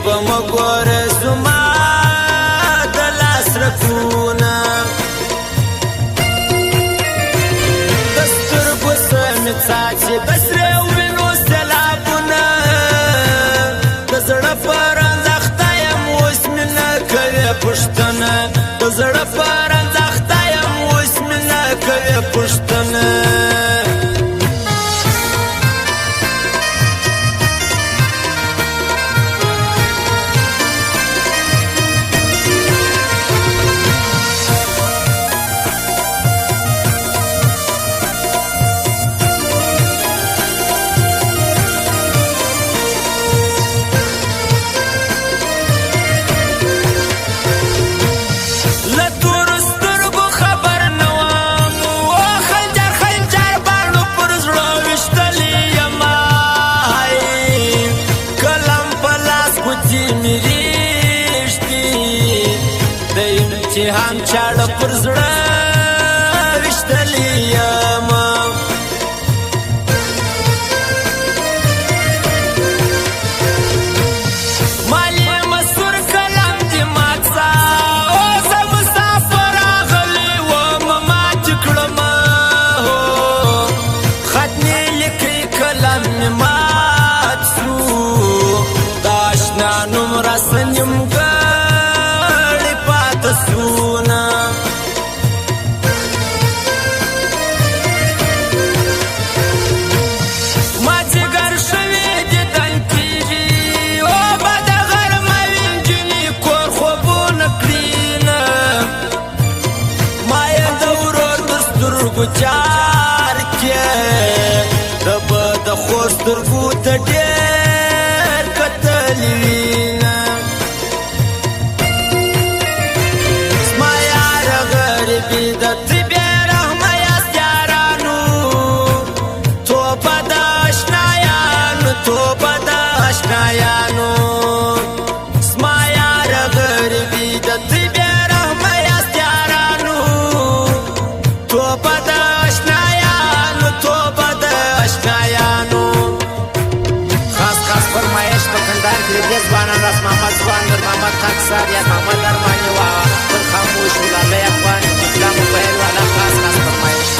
به مه ګوره زما د لاس رګونه د سترګو څه مې څاڅي د سرې وینو سیلابونه د زړه په رنځ اخته یم اوس مې نه کوې پوښتنه د زړه په رنځ اخته یم اوس مې نه کوې پوښتنه امتحان چاړه پر زړه وشتلی یم مالی مسور کلم دماغ سا اوس مسافر راغلی وم ماتې کړم خط مې لیکي کلم مې مات سو د اشنا نوم راسه نیمګړی پاته سو جار کې د بد خور سترګو ته ډېر کتلي وینه زما یاره غریبي د ته بې رحمه یاست یارانو توبه د اشنایانو توبه د اشنایانو زما یاره غریبي د ته بې رحمه یاست یارانو توبه ځوانان راس محمد ځوان نور محمد خاکسار یا محمد ارماني وا پر خاموش ولاله افغان چې کلام په هر والا خاص خاص فرمایش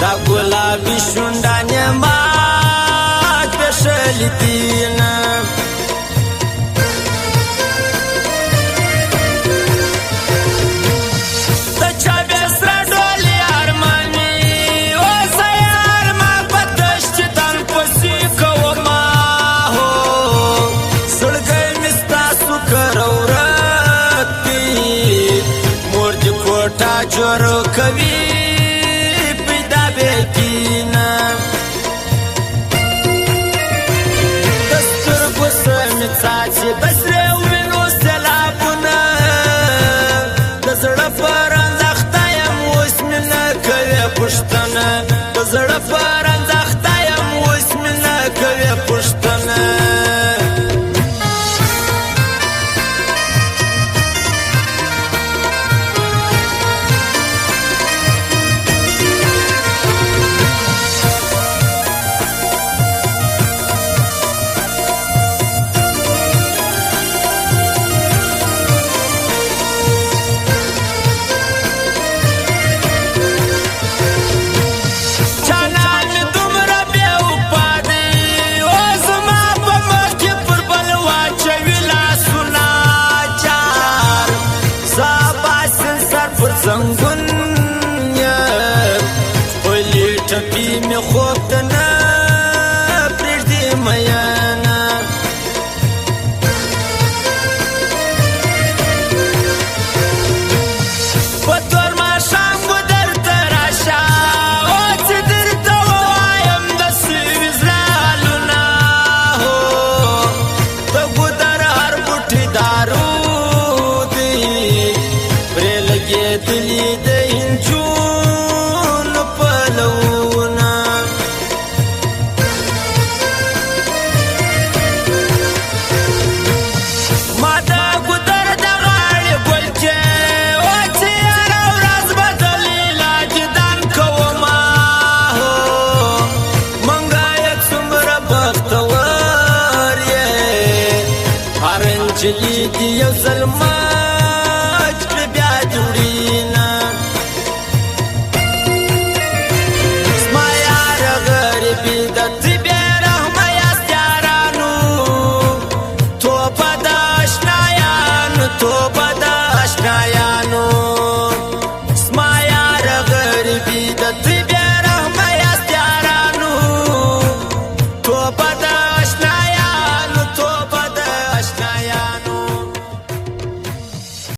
دا ګلابي شونډانې مات بشلي دینه د چا بې سره ډولې ارماني اوس یې ارمان په دشت تن پسې کومه هو زړګی مې ستاسو کره ورک دی مور دې کوټه جوړ کوي څاڅي د سرې وینو سیلابونه د زړه په رنځ اخته یم اوس مې نه کوې پوښتنه د زړه په رنځ اخته یم اوس مې نه کوې پوښتنه می خوب ته نه پرېږدي میینه په تور ماښام ګودر ته راشه او چې درته ووایم د سوي زلالونه هو د ګودر هر بوټي دارو دی پرې لګېدلي د نجونو پلونه ما د ګودر د غاړې ګلچې و چې هره ورځ به دلیله جدان کومه هو منګیه څومره بختور یې هر نجلۍ دې یو ځل